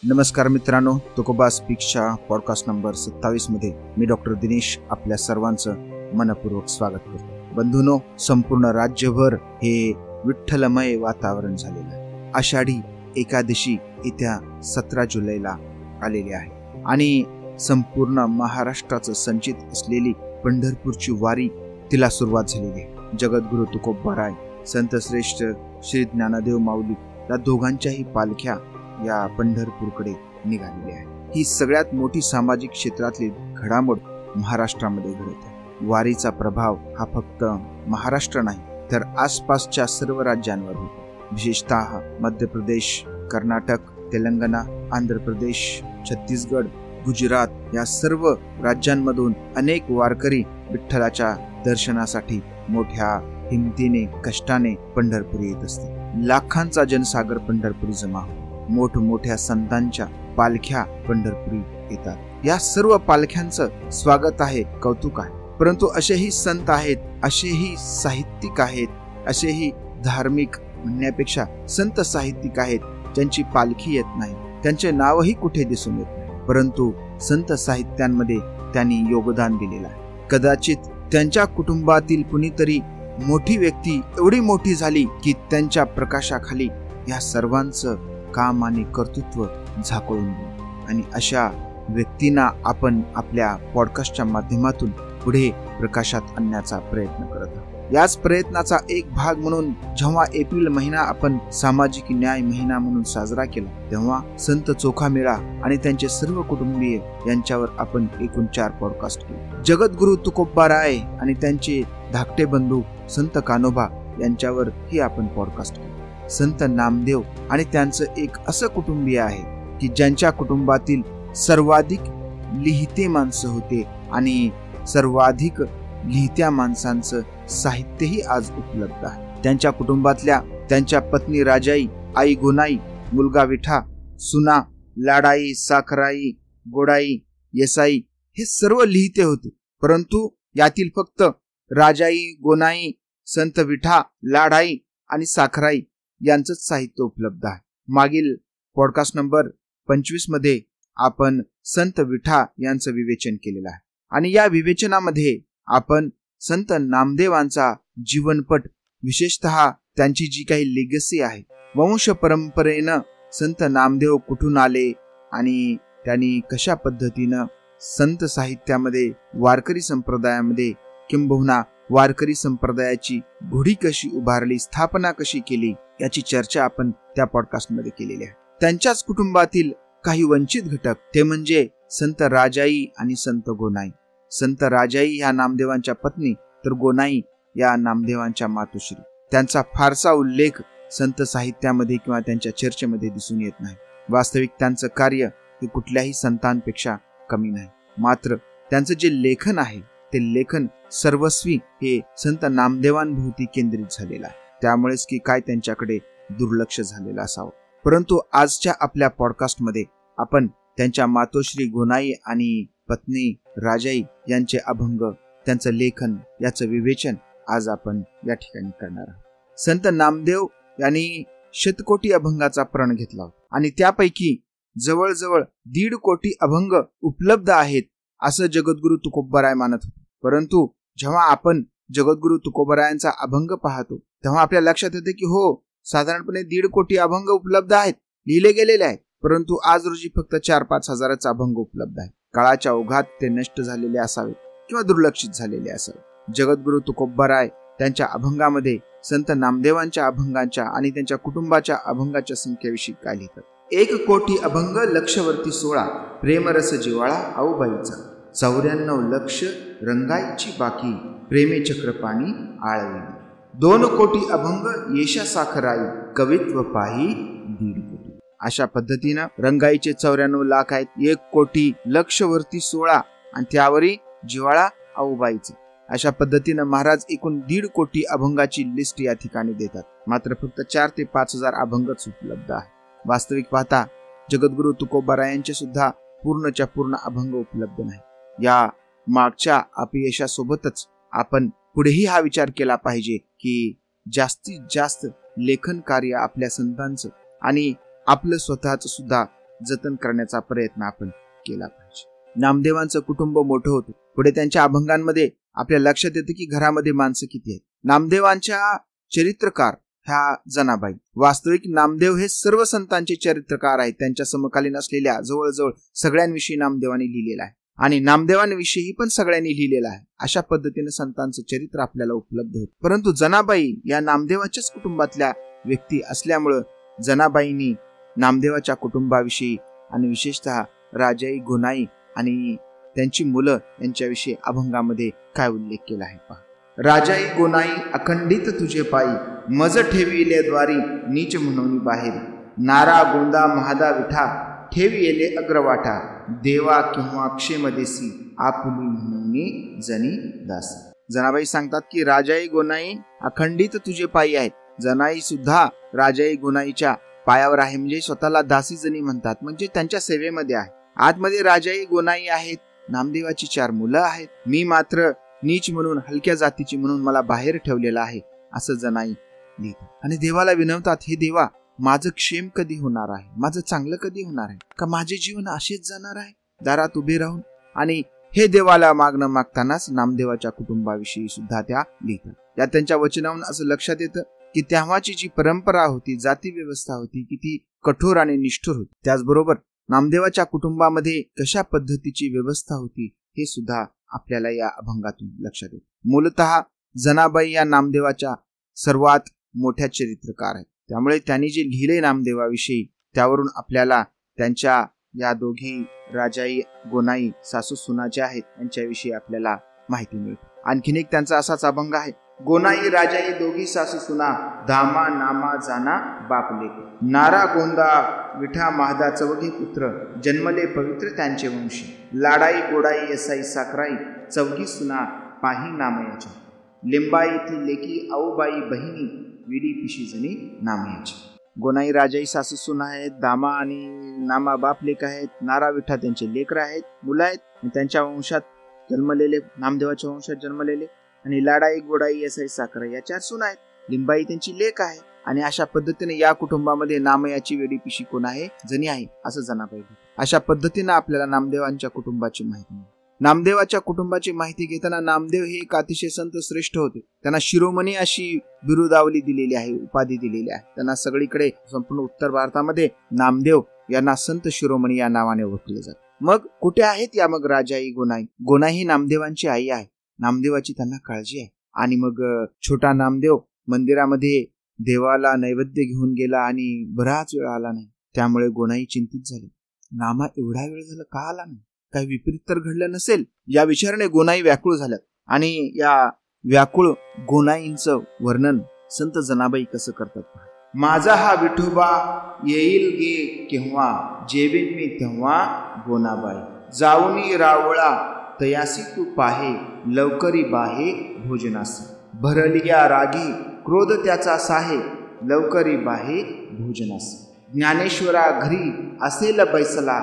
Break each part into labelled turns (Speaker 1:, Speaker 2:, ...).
Speaker 1: नमस्कार मित्रांनो, Tukoba स्पीक्सच्या podcast number 27 मध्ये मी डॉक्टर दिनेश आपल्या सर्वांचं मनपूर्वक स्वागत करतो. बंधूंनो, संपूर्ण राज्यभर हे विठ्ठलमय वातावरण झालेलं आहे. आषाढी एकादशी येत्या 17 जुलैला आलेली आहे आणि संपूर्ण महाराष्ट्राचं संचित असलेली पंढरपूरची वारी तिला सुरुवात झालेली आहे. जगद्गुरु तुकोबाराय, संत श्रेष्ठ श्री ज्ञानदेव माऊली या दोघांच्याही पालख्या या पंढरपूरकडे निघालेली आहे. ही सगळ्यात मोठी सामाजिक क्षेत्रातली घडामोड महाराष्ट्रामध्ये घडत आहे. वारीचा प्रभाव हा फक्त महाराष्ट्र नाही तर आसपासच्या सर्व राज्यांवर होतो. विशेषतः मध्य प्रदेश, कर्नाटक, तेलंगणा, आंध्र प्रदेश, छत्तीसगड, गुजरात या सर्व राज्यांमधून अनेक वारकरी विठ्ठलाच्या दर्शनासाठी मोठ्या हिमतीने, कष्टाने पंढरपुरी येत असते. लाखांचा जनसागर पंढरपुरी जमा होतो. मोठमोठ्या संतांच्या पालख्या पंढरपुरी येतात. या सर्व पालख्यांचं स्वागत आहे, कौतुक आहे. परंतु असेही संत आहेत, असेही साहित्यिक आहेत, असेही धार्मिक म्हणण्यापेक्षा संत साहित्यिक आहेत ज्यांची पालखी येत नाही, त्यांचे नावही कुठे दिसून येत नाही, परंतु संत साहित्यांमध्ये त्यांनी योगदान दिलेलं आहे. कदाचित त्यांच्या कुटुंबातील कुणीतरी मोठी व्यक्ती एवढी मोठी झाली की त्यांच्या प्रकाशाखाली या सर्वांचं काम आणि कर्तृत्व झाकळून गेलं. आणि अशा व्यक्तींना आपण आपल्या पॉडकास्टच्या माध्यमातून पुढे प्रकाशात आणण्याचा प्रयत्न करत आहोत. याच प्रयत्नाचा एक भाग म्हणून जेव्हा एप्रिल महिना आपण सामाजिक न्याय महिना म्हणून साजरा केला, तेव्हा संत चोखामेळा आणि त्यांचे सर्व कुटुंबीय यांच्यावर आपण एकूण 4 पॉडकास्ट केले. जगद्गुरु तुकोबाराय आणि त्यांचे धाकटे बंधू संत कान्होबा यांच्यावर ही आपण पॉडकास्ट केले. संत नामदेव आणि त्यांचं एक असं कुटुंबीय आहे की ज्यांच्या कुटुंबातील सर्वाधिक लिहिते माणसं होते आणि सर्वाधिक लिहित्या माणसांचं साहित्यही आज उपलब्ध आहे. त्यांच्या कुटुंबातल्या त्यांच्या पत्नी राजाई, आई गोनाई, मुलगा विठा, सुना लाडाई, साखराई, गोडाई, येसाई हे सर्व लिहिते होते. परंतु यातील फक्त राजाई, गोनाई, संत विठा, लाडाई आणि साखराई यांचंच साहित्य उपलब्ध आहे. मागील पॉडकास्ट नंबर 25 मध्ये आपण संत विठा यांचं विवेचन केलेलं आहे आणि या विवेचनामध्ये आपण संत नामदेवांचा जीवनपट, विशेषतः त्यांची जी काही लेगसी आहे, वंश परंपरेनं संत नामदेव कुठून आले आणि त्यांनी कशा पद्धतीनं संत साहित्यामध्ये, वारकरी संप्रदायामध्ये किंबहुना वारकरी संप्रदायाची घोडी कशी उभारली, स्थापना कशी केली, याची चर्चा आपण त्या पॉडकास्ट मध्ये केलेली आहे. त्यांच्याच कुटुंबातील काही वंचित घटक ते म्हणजे संत राजाई आणि संत गोनाई. संत राजाई ह्या नामदेवांच्या पत्नी, तर गोनाई या नामदेवांच्या मातोश्री. त्यांचा फारसा उल्लेख संत साहित्यामध्ये किंवा त्यांच्या चर्चेमध्ये दिसून येत नाही. वास्तविक त्यांचं कार्य हे कुठल्याही संतांपेक्षा कमी नाही. मात्र त्यांचं जे लेखन आहे ते लेखन सर्वस्वी हे संत नामदेवांभोवती केंद्रित झालेलं आहे. त्यामुळेच की काय त्यांच्याकडे दुर्लक्ष झालेलं असावं. परंतु आजच्या आपल्या पॉडकास्टमध्ये आपण त्यांच्या मातोश्री गोनाई आणि पत्नी राजाई यांचे अभंग, त्यांचं लेखन याचं विवेचन आज आपण या ठिकाणी करणार आहोत. संत नामदेव यांनी शतकोटी अभंगाचा प्रण घेतला होता आणि त्यापैकी जवळजवळ 1.5 कोटी अभंग उपलब्ध आहेत असं जगद्गुरु तुकोबाराय मानत होते. परंतु जेव्हा आपण जगद्गुरु तुकोबारायांचा अभंग पाहतो तेव्हा आपल्या लक्षात येते की हो, साधारणपणे 1.5 कोटी अभंग उपलब्ध आहेत, लिहिले गेलेले आहेत. परंतु आज रोजी फक्त 4-5 हजाराचा अभंग उपलब्ध आहे. काळाच्या ओघात ते नष्ट झालेले असावे किंवा दुर्लक्षित झालेले असावे. जगद्गुरु तुकोबाराय त्यांच्या अभंगामध्ये संत नामदेवांच्या अभंगांच्या आणि त्यांच्या कुटुंबाच्या अभंगाच्या संख्येविषयी काय लिहितात. 1 कोटी अभंग, लक्षवरती 16, प्रेमरस जिवाळा आऊबाईचा, 94 लक्ष रंगाईची बाकी, प्रेमे चक्रपाणी आळविली. 2 कोटी अभंग, येशा साखराई, कवित्व पाही 1.5 कोटी. अशा पद्धतीनं रंगाईचे 94 लाख आहेत, 1 कोटी, लक्षवरती 16 आणि त्यावरी जिवाळा आऊबाईचा. अशा पद्धतीनं महाराज एकूण 1.5 कोटी अभंगाची लिस्ट या ठिकाणी देतात. मात्र फक्त 4 ते 5 हजार अभंगच उपलब्ध आहे. वास्तविक पाहता जगद्गुरु तुकोबारायांचे सुद्धा पूर्णच्या पूर्ण अभंग उपलब्ध नाही. या मागच्या अपयशासोबतच आपण पुढेही हा विचार केला पाहिजे की जास्तीत जास्त लेखन कार्य आपल्या संतांचं आणि आपलं स्वतःच सुद्धा जतन करण्याचा प्रयत्न आपण केला पाहिजे. नामदेवांचं कुटुंब मोठं होतं. पुढे त्यांच्या अभंगांमध्ये आपल्या लक्षात येतं की घरामध्ये माणसं किती आहेत. नामदेवांच्या चरित्रकार ह्या जनाबाई. वास्तविक नामदेव हे सर्व संतांचे चरित्रकार आहेत. त्यांच्या समकालीन असलेल्या जवळजवळ सगळ्यांविषयी नामदेवांनी लिहिलेलं आहे आणि नामदेवांविषयी पण सगळ्यांनी लिहिलेलं आहे. अशा पद्धतीने संतांचं चरित्र आपल्याला उपलब्ध होतं. परंतु जनाबाई या नामदेवाच्याच कुटुंबातल्या व्यक्ती असल्यामुळं जनाबाईंनी नामदेवाच्या कुटुंबाविषयी आणि विशेषतः राजाई गोनाई आणि त्यांची मुलं यांच्याविषयी अभंगामध्ये काय उल्लेख केला आहे पहा. राजाई गोनाई अखंडित तुझे पायी, मज ठेविले द्वारी नीच म्हणून बाहेर. नारा गोंदा महादा विठा, ठेवी येले अग्रवाटा. देवा किंवा क्षेमदेसी, आपुली म्हणून जनी दासी. जनाबाई सांगतात की राजाई गोनाई अखंडित तुझे पायी आहेत. जनाई सुद्धा राजाई गोनाईच्या पायावर आहे, म्हणजे स्वतःला दासी जनी म्हणतात, म्हणजे त्यांच्या सेवेमध्ये आहे. आतमध्ये राजाई गोनाई आहेत, नामदेवाची 4 मुलं आहेत. मी मात्र नीच म्हणून, हलक्या जातीची म्हणून मला बाहेर ठेवलेला आहे असं जनाई लिहितात. आणि देवाला विनवतात, हे देवा, माझं क्षेम कधी होणार आहे, माझं चांगलं कधी होणार आहे, का माझे जीवन असेच जाणार आहे दारात उभे राहून. आणि हे देवाला मागणं मागतानाच नामदेवाच्या कुटुंबाविषयी सुद्धा त्या लिहितात. या त्यांच्या वचनावरून असं लक्षात येतं की तेव्हाची जी परंपरा होती, जाती व्यवस्था होती, किती कठोर आणि निष्ठुर होती. त्याचबरोबर नामदेवाच्या कुटुंबामध्ये कशा पद्धतीची व्यवस्था होती हे सुद्धा आपल्याला या अभंगातून लक्षात येतं. मूलतः जनाबाई या नामदेवाच्या सर्वात मोठ्या चरित्रकार आहेत. त्यामुळे त्यांनी जे लिहिले नामदेवाविषयी त्यावरून आपल्याला त्यांच्या या दोघी राजाई गोनाई सासू सुना ज्या आहेत यांच्याविषयी आपल्याला माहिती मिळते. आणखीन एक त्यांचा असाच अभंग आहे. गोनाई राजाई दोघी सासू सुना, धामा नामा जाना बापले. नारा गोंदा विठा महादा चौघी पुत्र, जन्मले पवित्र त्यांचे वंशी. लाडाई गोडाई यसाई साखराई, चौघी सुना पाही नामयाच्या. लिंबाई ती लेकी आऊबाई बहिणी, विडी पिशी जनी नामयाची. गोनाई राजाई सासू सुना आहेत, दामा आणि नामा बाप लेक आहेत, नारा विठा त्यांचे लेकर आहेत, मुलं आहेत, आणि त्यांच्या वंशात जन्मलेले, नामदेवाच्या वंशात जन्मलेले. आणि लाडाई गोडाई यसाई साखराई या 4 सुना आहेत. लिंबाई त्यांची लेक आहे. आणि अशा पद्धतीने या कुटुंबामध्ये नामयाची वेडी पिशी कोण आहे, जनी आहे असं जनाबाई. अशा पद्धतीने आपल्याला नामदेवांच्या कुटुंबाची माहिती मिळते. नामदेवाच्या कुटुंबाची माहिती घेताना नामदेव हे एक अतिशय संत श्रेष्ठ होते. त्यांना शिरोमणी अशी बिरुदावली दिलेली आहे, उपाधी दिलेली आहे. त्यांना सगळीकडे संपूर्ण उत्तर भारतामध्ये नामदेव यांना संत शिरोमणी या नावाने ओळखले जाते. मग कुठे आहेत या मग राजाई गोनाई? गोनाई ही नामदेवांची आई आहे. नामदेवाची त्यांना काळजी आहे. आणि मग छोटा नामदेव मंदिरामध्ये देवाला नैवेद्य घेऊन गेला आणि बराच वेळ आला नाही. त्यामुळे गोनाई चिंतित झाली. नामा एवढा वेळ झाला का आला नाही? काही विपरीत तर घडलं नसेल या विचाराने गोनाई व्याकुळ झाल्यात. आणि या व्याकुळ गोनाईंचं वर्णन संत जनाबाई कसं करतात. माझा हा विठोबा येईल गे केव्हा, जेवेन मी तेव्हा गोनाबाई. जाऊनी रावळा तयासी तू पाहे, लवकरी बाहे भोजनासी. भरलिया रागी क्रोध त्याचा साहे, लवकरी बाहे भोजनासी. ज्ञानेश्वरा घरी असेल बैसला,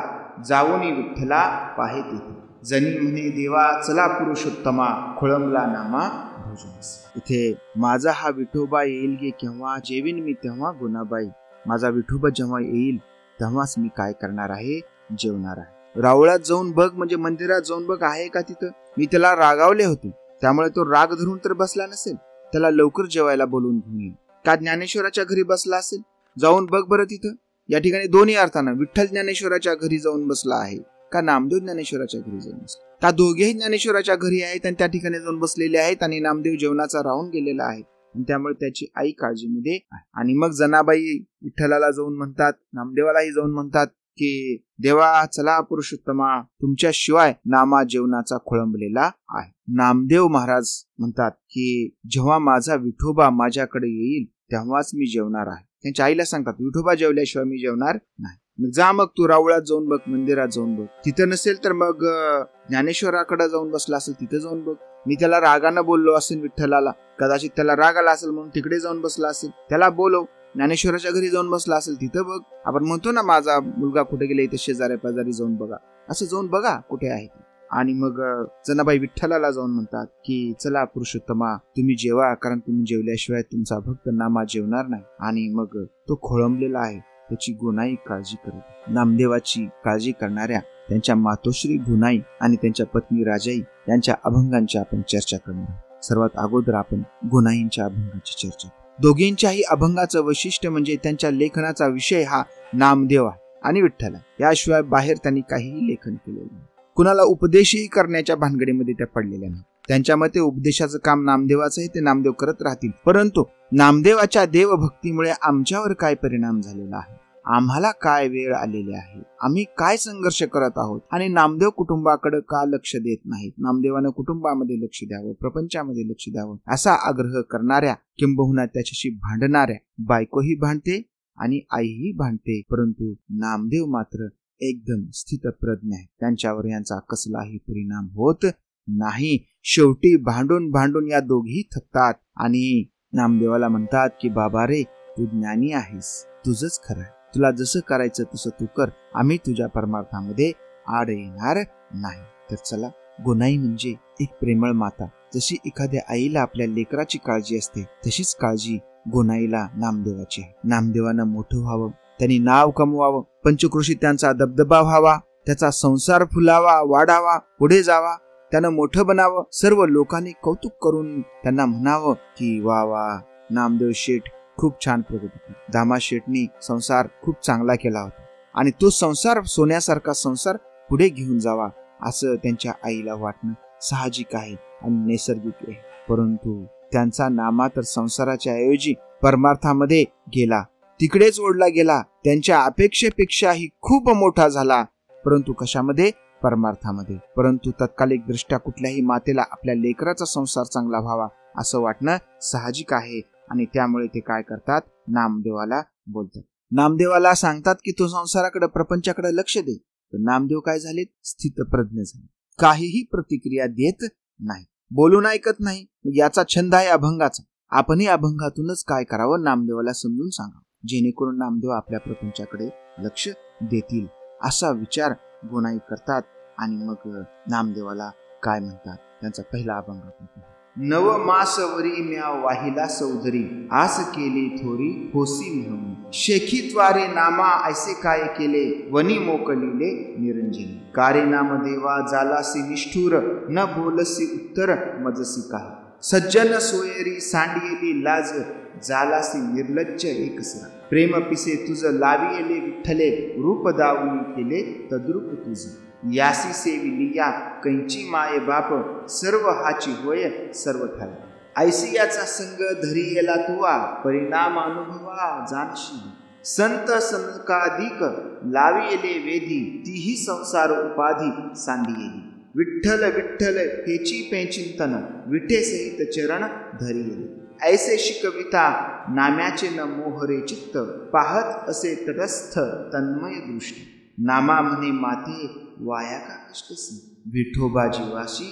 Speaker 1: जाऊनी विठ्ठला पाहे तेथे. जनी म्हणे देवा चला पुरुषोत्तमा, खोळंबला नामा भोजनासी. इथे माझा हा विठोबा येईल गे केव्हा, जेवीन मी तेव्हा गोनाबाई. माझा विठोबा जेव्हा येईल तेव्हाच मी काय करणार आहे, जेवणार आहे. रावळात जाऊन बघ म्हणजे मंदिरात जाऊन बघ आहे का तिथं. मी त्याला रागावले होते, त्यामुळे तो राग धरून तर बसला नसेल. त्याला लवकर जेवायला बोलवून घेऊन येईल. का ज्ञानेश्वराच्या घरी बसला असेल, जाऊन बघ बरं तिथं. या ठिकाणी दोन्ही अर्थानं विठ्ठल ज्ञानेश्वराच्या घरी जाऊन बसला आहे का नामदेव ज्ञानेश्वराच्या घरी जाऊन बसला. का दोघेही ज्ञानेश्वराच्या घरी आहेत आणि त्या ठिकाणी जाऊन बसलेले आहेत आणि नामदेव जेवणाचा राहून गेलेला आहे आणि त्यामुळे त्याची आई काळजीमध्ये आहे. आणि मग जनाबाई विठ्ठलाला जाऊन म्हणतात, नामदेवालाही जाऊन म्हणतात की देवा चला पुरुषोत्तमा, तुमच्याशिवाय नामा जेवणाचा खोळंबलेला आहे. नामदेव महाराज म्हणतात की जेव्हा माझा विठोबा माझ्याकडे येईल तेव्हाच मी जेवणार आहे. त्यांच्या आईला सांगतात विठोबा जेवल्याशिवाय मी जेवणार नाही. मग जा, मग तू रावळात जाऊन बघ, मंदिरात जाऊन बघ. तिथं नसेल तर मग ज्ञानेश्वराकडे जाऊन बसला असेल तिथे जाऊन बघ. मी त्याला रागानं बोललो असेल विठ्ठलाला, कदाचित त्याला राग आला असेल म्हणून तिकडे जाऊन बसला असेल. त्याला बोलव. ज्ञानेश्वराच्या घरी जाऊन बसला असेल तिथं बघ. आपण म्हणतो ना माझा मुलगा कुठे गेला, इथे शेजाऱ्या पाजारी जाऊन बघा. असं जाऊन बघा कुठे आहे. आणि मग जनाबाई विठ्ठलाला जाऊन म्हणतात की चला पुरुषोत्तमा तुम्ही जेवा, कारण तुम्ही जेवल्याशिवाय तुमचा भक्त नामा जेवणार नाही. आणि मग तो खोळंबलेला आहे. त्याची गोनाई काळजी करत. नामदेवाची काळजी करणाऱ्या त्यांच्या मातोश्री गोनाई आणि त्यांच्या पत्नी राजाई यांच्या अभंगांची आपण चर्चा करणार. सर्वात अगोदर आपण गोनाईंच्या अभंगाची चर्चा. दोघींच्याही अभंगाचं वैशिष्ट्य म्हणजे त्यांच्या लेखनाचा विषय हा नामदेव आहे आणि विठ्ठल आहे. याशिवाय बाहेर त्यांनी काहीही लेखन केलेलं नाही. कुणाला उपदेशही करण्याच्या भानगडीमध्ये त्या पडलेल्या नाही. त्यांच्या मते उपदेशाचं काम नामदेवाचं आहे, ते नामदेव करत राहतील. परंतु नामदेवाच्या देवभक्तीमुळे आमच्यावर काय परिणाम झालेला आहे, आम्हाला काय वेळ आलेली आहे, आम्ही काय संघर्ष करत आहोत आणि नामदेव कुटुंबाकडे का लक्ष देत नाहीत, नामदेवानं कुटुंबामध्ये लक्ष द्यावं, प्रपंचामध्ये लक्ष द्यावं असा आग्रह करणाऱ्या, किंबहुना त्याच्याशी भांडणाऱ्या बायकोही भांडते आणि आईही भांडते. परंतु नामदेव मात्र एकदम स्थितप्रज्ञ आहे. त्यांच्यावर यांचा कसलाही परिणाम होत नाही. शेवटी भांडून भांडून या दोघी थकतात आणि नामदेवाला म्हणतात की बाबा रे, तू ज्ञानी आहेस, तुझंच खरं आहे, तुला जसं करायचं तसं तू कर, आम्ही तुझ्या परमार्थामध्ये आड येणार नाही. तर चला, गोनाई म्हणजे एक प्रेमळ माता. जशी एखाद्या आईला आपल्या लेकराची काळजी असते, तशीच काळजी गोनाईला नामदेवाची आहे. नामदेवानं मोठं व्हावं, त्यांनी नाव कमवावं, पंचक्रोशीत त्यांचा दबदबा व्हावा, त्याचा संसार फुलावा, वाढावा, पुढे जावा, त्यानं मोठं बनावं, सर्व लोकांनी कौतुक करून त्यांना म्हणावं की वा वा, नामदेव शेठ खूप छान प्रगती केली, दामा शेठनी संसार खूप चांगला केला होता आणि तो संसार सोन्यासारखा संसार पुढे घेऊन जावा, असं त्यांच्या आईला वाटणं साहजिक आहे आणि नैसर्गिक आहे. परंतु त्यांचा नामा तर संसाराच्या ऐवजी परमार्थामध्ये गेला, तिकडेच ओढला गेला. त्यांच्या अपेक्षेपेक्षाही खूप मोठा झाला. परंतु कशामध्ये? परमार्थामध्ये. परंतु तात्कालिक दृष्ट्या कुठल्याही मातेला आपल्या लेकराचा संसार चांगला व्हावा असं वाटणं साहजिक आहे आणि त्यामुळे ते काय करतात? नामदेवाला बोलतात, नामदेवाला सांगतात की तो संसाराकडे, प्रपंचाकडे लक्ष दे. तर नामदेव काय झाले? स्थितप्रज्ञ झाले, काहीही प्रतिक्रिया देत नाही, बोलून ऐकत नाही. याचा छंद आहे अभंगाचा. आपणही अभंगातूनच काय करावं? नामदेवाला समजून सांगा, जेणेकरून नामदेव आपल्या प्रपंचाकडे लक्ष देतील असा विचार गोनाई करतात. आणि मग नामदेवाला काय म्हणतात? त्यांचा पहिला अभंग. नव मासवरी म्या वाहिला सौधरी, आस केली थोरी होसी म्हणून, शेखीद्वारे नामा ऐसे काय केले, वनी मोकलिले निरंजनी. कारे नामदेवा जालासी निष्ठुर, न बोलसी उत्तर मजसी काय. सज्जन सोयरी सांडियेली लाज, जालासी निर्लज्ज एकसरा. प्रेम पिसे तुझ लावियले विठ्ठले, रूप दावून केले तद्रूप तुझ. यासी सेवी लिया कैंची माये बाप, सर्व हाची होय सर्व ठाई. ऐसी याचा संग धरी येला तुवा, परिणाम अनुभवा जानशी. संत सनकाधिक लावियले वेधी, तीही संसार उपाधी सांडियेली. विठ्ठल विठ्ठल हेची पेचिंतन, विठे सहित चरण धरियेली. ऐसे शिकविता नाम्याचे न मोहरे चित्त, पाहत असे तटस्थ तन्मय दृष्टी. नामा म्हणे माते वाया का कष्टसी, विठोबा जीवाशी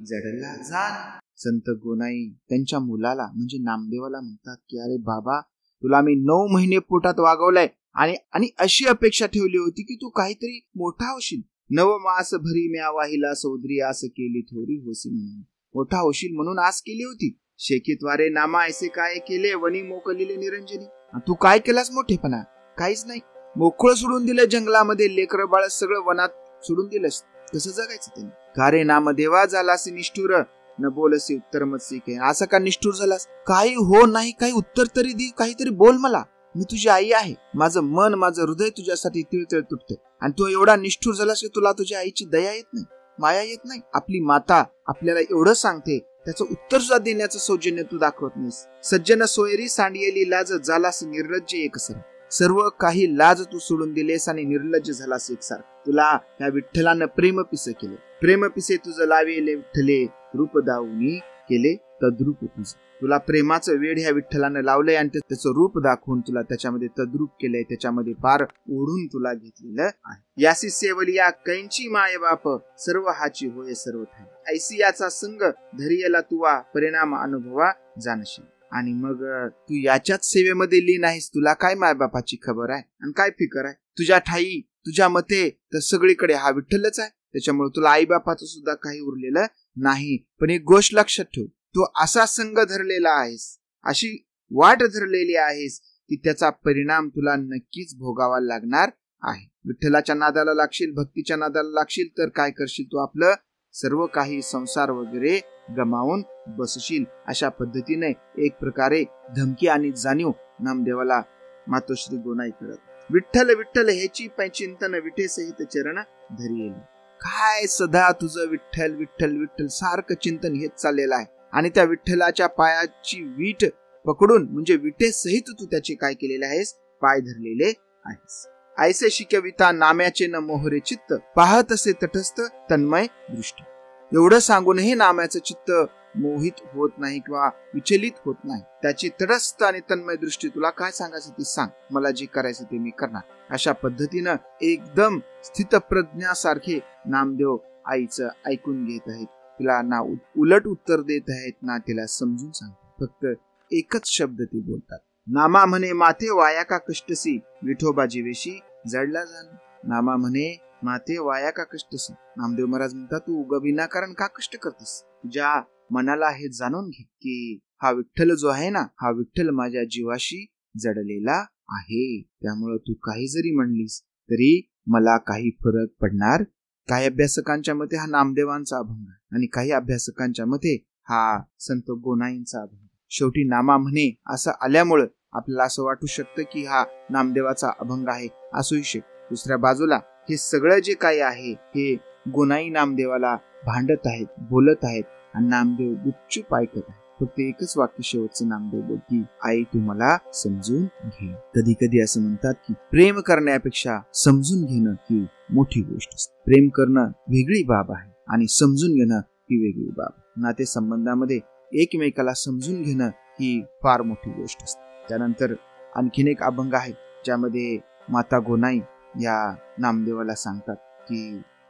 Speaker 1: जडला जाण. संत गोनाई त्यांच्या मुलाला म्हणजे नामदेवाला म्हणतात की अरे बाबा, तुला मी 9 महिने पोटात वागवलंय आणि अशी अपेक्षा ठेवली होती की तू काहीतरी मोठा होशील. नव मास भरी म्या वाहिला सौदरी, आस केली थोरी होसी म्हणून. मोठा होशील म्हणून आस केली होती. शेकीद्वारे नामा ऐसे काय केले, वनी मोकलिले निरंजनी. तू काय केलास मोठेपणा? काहीच नाही. मोकळं सोडून दिलं जंगलामध्ये, लेकर बाळ सगळं वनात सोडून दिलंस. कसं जगायचं त्यांनी? कारे नामदेवा जालासी निष्ठुर, न बोलसी उत्तर मत्सी काय. असं का निष्ठुर झालास? काही हो नाही, काही उत्तर तरी दे, काहीतरी बोल मला. मी तुझी आई आहे, माझं मन, माझं हृदय तुझ्यासाठी तिळतिळ तुटते आणि तू एवढा निष्ठुर झालास की तुला तुझ्या आईची दया येत नाही, माया येत नाही. आपली माता आपल्याला एवढं सांगते, त्याचं उत्तर सुद्धा देण्याचं सौजन्य तू दाखवत नाहीस. सज्जन सोयरी सांडियेली लाज, जालास निर्लज्ज एकसर. सर्व काही लाज तू सोडून दिलेस आणि निर्लज्ज झालास एकसार. तुला या विठ्ठलानं प्रेम पिसे केले. प्रेम पिसे तुझं लावेले विठ्ठले, रूप दावूनी केले तद्रूप तुझं. तुला प्रेमाचं वेड ह्या विठ्ठलानं लावलंय आणि त्याचं रूप दाखवून तुला त्याच्यामध्ये तद्रूप केलंय, त्याच्यामध्ये पार ओढून तुला घेतलेलं आहे. यासी सेवलिया कैंची माय बाप, सर्व हाची होय सर्व ठाई. ऐसी याचा संग धरियला तुवा, परिणाम अनुभवा जानशी. आणि मग तू याच्याच सेवेमध्ये लीन आहेस. तुला काय मायबापाची खबर आहे आणि काय फिकर आहे? तुझ्या ठाई, तुझ्या मते तर सगळीकडे हा विठ्ठलच आहे. त्याच्यामुळे तुला आई बापाचं सुद्धा काही उरलेलं नाही. पण एक गोष्ट लक्षात ठेव, तू असा संग धरलेला आहेस, अशी वाट धरलेली आहेस की त्याचा परिणाम तुला नक्कीच भोगावा लागणार आहे. विठ्ठलाच्या नादाला लागशील, भक्तीच्या नादाला लागशील तर काय करशील, तू आपलं सर्व काही संसार वगैरे गमावून बसशील. अशा पद्धतीने एक प्रकारे धमकी आणि जाणीव नामदेवाला मातोश्री गोनाई करत. विठ्ठल विठ्ठल ह्याची चिंतन विठे सहित चरण धरी येईल. काय सदा तुझं विठ्ठल विठ्ठल विठ्ठल सारखं चिंतन हेच चाललेलं आहे. आणि त्या विठ्ठलाच्या पायाची वीट पकडून म्हणजे विटे सहित तू त्याचे काय केलेले आहेस, पाय धरलेले आहेस. ऐसे शिकविता नाम्याचे न मोहरे चित्त, पाहत असे तटस्थ तन्मय दृष्टी. एवढं सांगूनही नाम्याचं चित्त मोहित होत नाही किंवा विचलित होत नाही. त्याची तटस्थ आणि तन्मय दृष्टी, तुला काय सांगायचं ते सांग, मला जे करायचं ते मी करणार. अशा पद्धतीनं एकदम स्थितप्रज्ञासारखे नामदेव आईचं ऐकून घेत आहेत. तिला ना उलट उत्तर देत आहेत ना तिला समजून सांगतात. फक्त एकच शब्द ते बोलतात, नामा म्हणे माते वाया का कष्टसी, विठोबा जीवेशी जडला जाण. नामा म्हणे माते वाया का कष्टसी. नामदेव महाराज म्हणतात, तू उगा विनाकारण का कष्ट करतेस. तुझ्या मनाला हे जाणून घे की हा विठ्ठल जो आहे ना, हा विठ्ठल माझ्या जीवाशी जडलेला आहे. त्यामुळे तू काही जरी म्हणलीस तरी मला काही फरक पडणार. काही अभ्यासकांच्या मते हा नामदेवांचा अभंग आहे आणि काही अभ्यासकांच्या मते हा संत गोनाईंचा अभंग. शेवटी नामा म्हणे असं आल्यामुळं आपल्याला असं वाटू शकतं की हा नामदेवाचा अभंग आहे, असूही शकतं. दुसऱ्या बाजूला हे सगळं जे काही आहे हे गोनाई नामदेवाला भांडत आहेत, बोलत आहेत आणि नामदेव गुपचूप ऐकत आहे. फक्त एकच वाक्य शेवटचं नामदेव बोलती, आई तू मला समजून घे. कधी कधी असं म्हणतात की प्रेम करण्यापेक्षा समजून घेणं ही मोठी गोष्ट असते. प्रेम करणं वेगळी बाब आहे आणि समजून घेणं ही वेगळी बाब. नाते संबंधामध्ये एकमेकाला समजून घेणं ही फार मोठी गोष्ट असते. त्यानंतर आणखीन एक अभंग आहे ज्यामध्ये माता गोनाई या नामदेवाला सांगतात की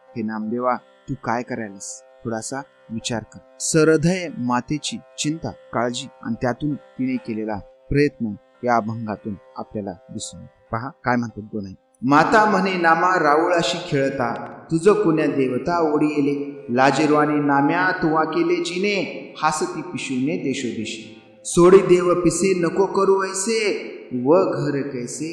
Speaker 1: हे नामदेवा तू काय करायलास, थोडासा विचार कर. सरहृदय मातेची चिंता, काळजी आणि त्यातून तिने केलेला प्रयत्न या अभंगातून आपल्याला दिसून येतो. पहा काय म्हणतात गोनाई. माता म्हणे नामा राऊळाशी खेळता, तुझं कुण्या देवता ओढी येले. लाजिरवाने नाम्या तुवा केले जिने, हासती पिशूने देशोदेशी. सोडी देव पिसे नको करू ऐसे, व घर कैसे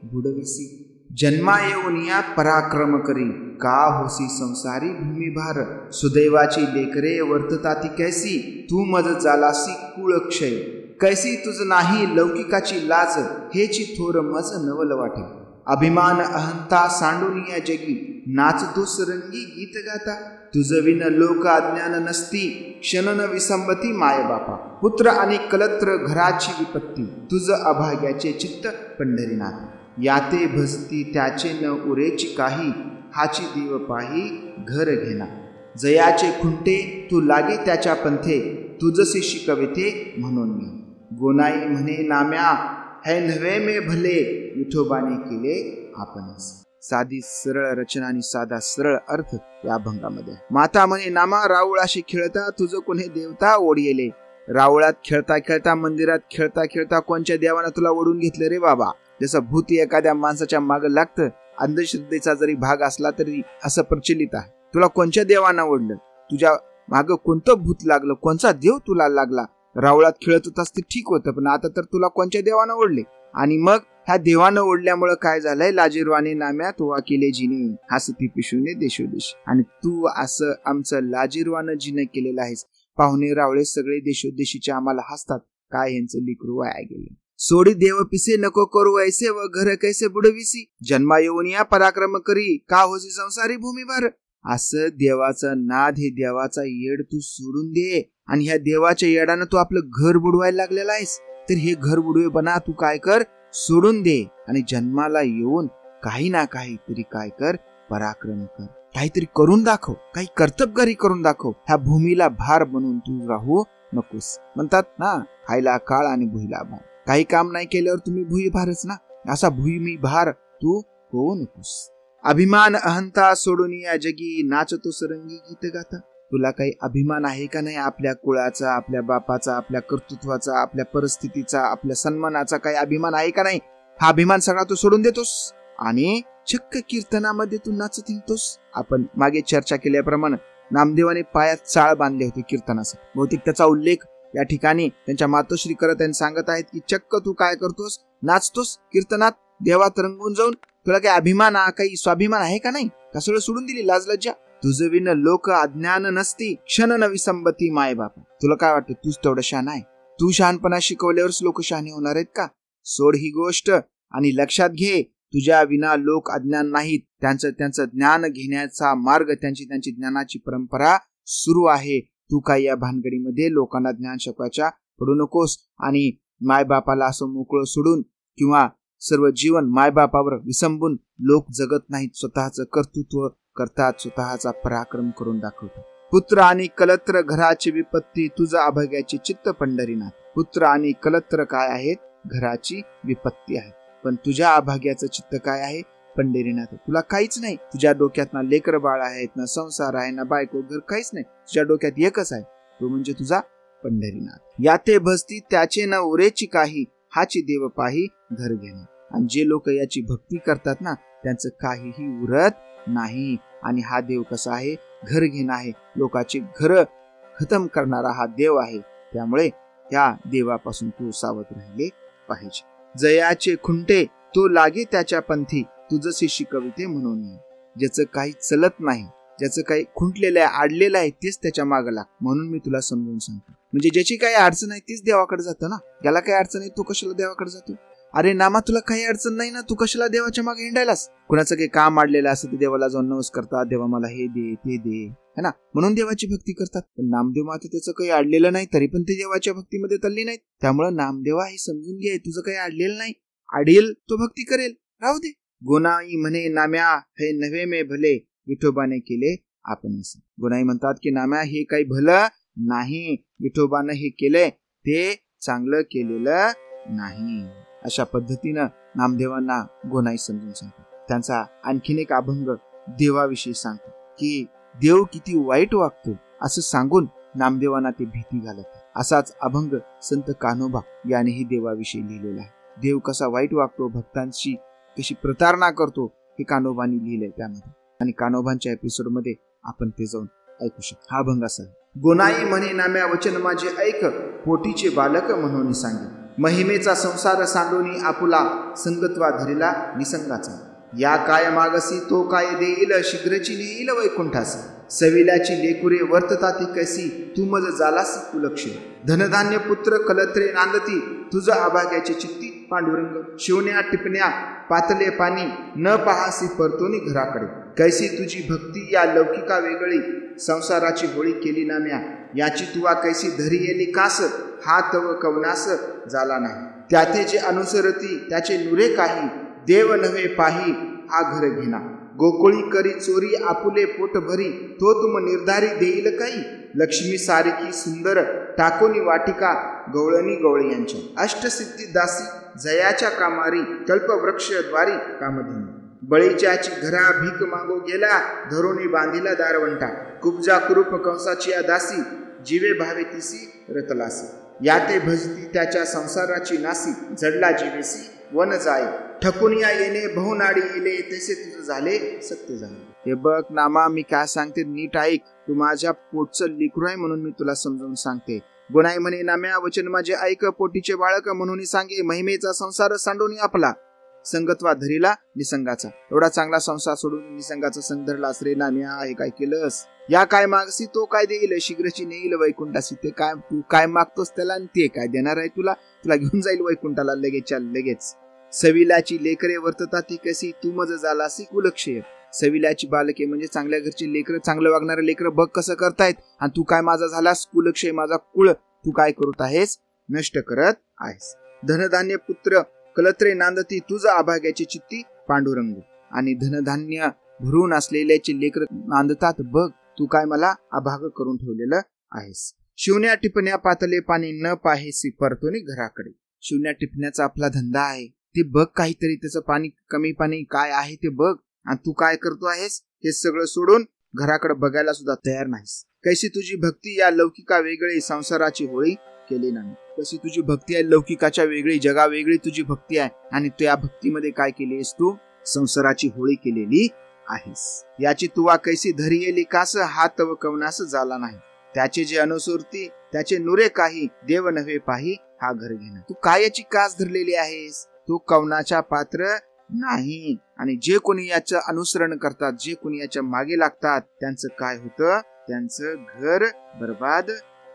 Speaker 1: बुडविसी. जन्मा येऊन या पराक्रम करी, का होसी संसारी भूमिभार. सुदैवाची लेकरे वर्तताती कैसी, तू मज जालासी कुळक्षय. कैसी तुझ नाही लौकिकाची लाज, हेची थोर मज नवल वाटे. अभिमान अहंता सांडून या जगी, नाचतो सरंगी गीत गाता. तुझ विन लोक अज्ञान नसती, क्षणन विसंबती माय बापा. पुत्र आणि कलत्र घराची विपत्ती, तुझ अभाग्याचे चित्त पंढरीनाथ. याते भसती त्याचे न उरेची काही, हाची देव पाही घर घेना. जयाचे खुंटे तू लागे त्याच्या पंथे, तुझसे शिकविते म्हणून मी. गोनाई म्हणे नाम्या हे नव्हे मे भले, विठोबाने केले आपणच. साधी सरळ रचना आणि साधा सरळ अर्थ या अभंगामध्ये. माता म्हणे नामा राऊळाशी खेळता, तुझं कोणी देवता ओढ येले. राऊळात खेळता खेळता, मंदिरात खेळता खेळता कोणच्या देवानं तुला ओढून घेतलं रे बाबा. जसं भूत एखाद्या माणसाच्या माग लागतं, अंधश्रद्धेचा जरी भाग असला तरी असं प्रचलित आहे. तुला कोणत्या देवानं ओढलं, तुझ्या माग कोणतं भूत लागलं, कोणचा देव तुला लागला. राऊळात खेळत होतास ते ठीक होतं, पण आता तर तुला कोणत्या देवानं ओढले. आणि मग ह्या देवानं ओढल्यामुळे काय झालंय, लाजिरवाने नाम्या तुवा केले जिने, हासती पिशूने देशोदेश. आणि तू असं आमचं लाजिरवानं जिने केलेलं आहेस. पाहुणे रावळे सगळे देशोदेशीचे आम्हाला हसतात, काय यांचं लिकरू वाया गेले. सोडी देव पिसे नको करू ऐसे, व घर कैसे बुडविसी. जन्मा येऊन या पराक्रम करी, का होसी संसारी भूमिभार. असं देवाचं नाद, हे देवाचा येड तू सोडून दे. आणि ह्या देवाच्या येडानं तू आपलं घर बुडवायला लागलेला आहेस. तर हे घर बुडवेपणा तू काय कर, सोडून दे. आणि जन्माला येऊन काही ना काही तरी काय कर, पराक्रम कर. काहीतरी करून दाखव, काही कर्तबगारी करून दाखव. ह्या भूमीला भार बनून तू राहू नकोस. म्हणतात ना, खायला काळ आणि भुईला भार. काही काम नाही केल्यावर तुम्ही भुई भारच ना, असा भुई भार तू होऊ नकोस. अभिमान अहंता सोडून या जगी, नाचतो सरंगी गीत गाता. तुला काही अभिमान आहे का नाही आपल्या कुळाचा, आपल्या बापाचा, आपल्या कर्तृत्वाचा, आपल्या परिस्थितीचा, आपल्या सन्मानाचा काही अभिमान आहे का नाही. हा अभिमान सगळा तू सोडून देतोस आणि चक्क कीर्तनामध्ये तू नाचत येतोस. आपण मागे चर्चा केल्याप्रमाणे नामदेवाने पायात चाळ बांधले होते कीर्तनासाठी. बहुतेक त्याचा उल्लेख या ठिकाणी त्यांच्या मातोश्री करत आणि सांगत आहेत की चक्क तू काय करतोस, नाचतोस कीर्तनात देवात रंगून जाऊन? तुला काही अभिमान काही स्वाभिमान आहे का नाही? का सगळं सोडून दिली लाज लज्जा? तुझं विन लोक अज्ञान नसती, क्षण न विसंबती माय बापा. तुला काय वाटतं तूच तेवढं शहाण आहे? तू शहाणपणा शिकवल्यावरच लोक शहाणे होणार आहेत का? सोड ही गोष्ट आणि लक्षात घे, तुझ्या विना लोक अज्ञान नाहीत. त्यांचं ज्ञान घेण्याचा मार्ग, त्यांची ज्ञानाची परंपरा सुरू आहे. तू काय या भानगडीमध्ये लोकांना ज्ञान शिकवायच्या पडू नकोस. आणि मायबापाला असं मोकळं सोडून किंवा सर्व जीवन मायबापावर विसंबून लोक जगत नाहीत. स्वतःचं कर्तृत्व करतात, स्वतःचा पराक्रम करून दाखवतात. पुत्र आणि कलत्र घराची विपत्ती, तुझं अभाग्याचे चित्त पंढरीनाथ. पुत्र आणि कलत्र काय आहेत? घराची विपत्ती आहे. पण तुझ्या अभाग्याचं चित्त काय आहे? पंढरीनाथ. तुला काहीच नाही. तुझ्या डोक्यात ना लेकर बाळ आहेत, ना संसार आहे, ना बायको घर, काहीच नाही. तुझ्या डोक्यात एकच आहे, तो म्हणजे तुझा पंढरीनाथ. याते भसती त्याचे न उरेची काही, हाची देव पाही घर घेणं. आणि जे लोक याची भक्ती करतात ना, त्यांचं काहीही उरत नाही. आणि हा देव कसा आहे? घर घेणं आहे. लोकांची घर खतम करणारा हा देव आहे. त्यामुळे या देवापासून तू सावध राहिले पाहिजे. जयाचे खुंटे तो लागे त्याच्या पंथी, तुझसे शिकविते म्हणून. ज्याचं काही चलत नाही, ज्याचं काही खुंटलेलं आहे, आडलेलं आहे, तेच त्याच्या मागं लाग. म्हणून मी तुला समजून सांगतो. म्हणजे ज्याची काही अडचण आहे तीच देवाकडे जातं ना. ज्याला काही अडचण आहे तो कशाला देवाकडे जातो? अरे नामा, तुला काही अडचण नाही ना, तू कशाला देवाच्या मागे हिंडायलास? कुणाचं काही काम आडलेलं असं ते देवाला जाऊन नमस्कार करतात, देवा मला हे दे ते दे, है ना, म्हणून देवाची भक्ती करतात. पण नामदेव मात्र त्याचं काही आडलेलं नाही, तरी पण ते देवाच्या भक्तीमध्ये तल्ली नाहीत. त्यामुळे नामदेवा हे समजून घे, तुझं काही आडलेलं नाही. आडेल तो भक्ती करेल, राहू दे. गोनाई म्हणे नाम्या हे नव्हे मे भले, विठोबाने केले आपण. गोनाई म्हणतात की नाम्या हे काही भलं नाही, विठोबानं हे केलंय ते चांगलं केलेलं नाही. अशा पद्धतीनं नामदेवांना गोनाई समजून सांगतात. त्यांचा आणखीन एक अभंग देवाविषयी सांगतो की देव किती वाईट वागतो असं सांगून नामदेवांना ते भीती घालत. असाच अभंग संत कान्होबा यानेही देवाविषयी लिहिलेला आहे. देव कसा वाईट वागतो, भक्तांशी कशी प्रतारणा करतो, हे कान्होबांनी लिहिलंय त्यामध्ये. आणि कान्होबांच्या एपिसोड मध्ये आपण ते जाऊन ऐकू शकतो. हा अभंग असा आहे. गोनाई म्हणे नाम्या वचन माझे ऐक, पोटीचे बालक म्हणून सांगे. महिमेचा संसार सांडोनी आपुला, संगत्वा धरिला निसंगाचा. या काय मागसी तो काय देईल, शीघ्रची नेईल वैकुंठास. सविल्याची लेकुरे वर्तता ती कैसी, तू मज जालास कुलक्ष. धनधान्य पुत्र कलत्रे नांदती, तुझं अभाग्याची चित्ती पांडुरंग. शिवण्या टिपण्या पातले पाणी, न पाहासी परतोनी घराकडे. कैसी तुझी भक्ती या लौकिका वेगळी, संसाराची होळी केली नाम्या. याची तुवा कैसी धरी येली कास, हा तव कवनास झाला नाही. त्याते जे अनुसरती त्याचे नुरे काही, देव नव्हे पाही हा घर घेणा. गोकुळी करी चोरी आपुले पोट भरी, तो तुम निर्धारी देईल काही. लक्ष्मी सारखी सुंदर टाकोनी वाटिका, गवळणी गवळी यांच्या. अष्टसिद्धी दासी जयाच्या कामारी, कल्पवृक्ष द्वारी कामधेनू. बळीच्याची घरा भीक मागो गेला, धरोणी बांधिला दारवंटा. कुब्जा कुरूप कंसाची या दासी, जीवे भावे तिसी रतलासी. याते भजती त्याच्या संसाराची नासी, जडला जीवेसी वन जाय. ठकून या येणे बहुनाडी येले, तसे तुझं झाले सत्य झाले. हे बघ नामा, मी काय सांगते नीट ऐक. तू माझ्या पोटचं लेकरू आहे म्हणून मी तुला समजावून सांगते. गोनाई म्हणे नाम्या वचन माझे ऐक, पोटीचे बाळक म्हणून सांगे. महिमेचा संसार सांडून आपला, संगत्वा धरिला निसंगाचा. एवढा चांगला संसार सोडून निसंगाचा संग धरलास रे नाम्या, हे काय केलंस? या काय मागसी तो काय देईल, शीघ्रची नेईल वैकुंठासी. ते काय तू काय मागतोस त्याला, आणि ते काय देणार आहे तुला? तुला घेऊन जाईल वैकुंठाला लगेचच्या लगेच. सविलाची लेकरे वर्तता ती कशी, तू मज झालासी कुलक्षय. सविलाची बालके म्हणजे चांगल्या घरची लेकर, चांगलं वागणारे लेकर बघ कसं करतायत, आणि तू काय माझा झालास कुलक्षय, माझा कुळ तू काय करत आहेस, नष्ट करत आहेस. धनधान्य पुत्र कलत्रे नांदती, तुझं अभाग्याची चित्ती पांडुरंग. आणि धनधान्य भरून असलेल्याची लेकर नांदतात बघ, तू काय मला अभाग करून ठेवलेलं आहेस. शिवण्या टिपण्या पातले पाणी, न पाहेसी परतोनी घराकडे. शिवण्या टिपण्याचा आपला धंदा आहे, ते बघ काहीतरी, त्याचं पाणी कमी पाणी काय आहे ते बघ. आणि तू काय करतो आहेस, हे सगळं सोडून घराकडे बघायला सुद्धा तयार नाहीस. कैसी तुझी भक्ती या लौकिका वेगळी, संसाराची होळी केली नाही. कशी तुझी भक्ती आहे लौकिकाच्या वेगळी, जगा वेगळी तुझी भक्ती आहे, आणि त्या भक्तीमध्ये काय केलीस तू, संसाराची होळी केलेली आहेस. याची तुवा कैसी धरी येली कास, हा तव कवनास झाला नाही. त्याचे जे अनुसरती त्याचे नुरे काही, देव नव्हे पाही हा घर घेणं. तू काय याची कास धरलेली आहेस? तो कवनाचा पात्र नाही. आणि जे कोणी याचं अनुसरण करतात, जे कोणी याच्या मागे लागतात, त्यांचं काय होतं? त्यांचं घर बर्बाद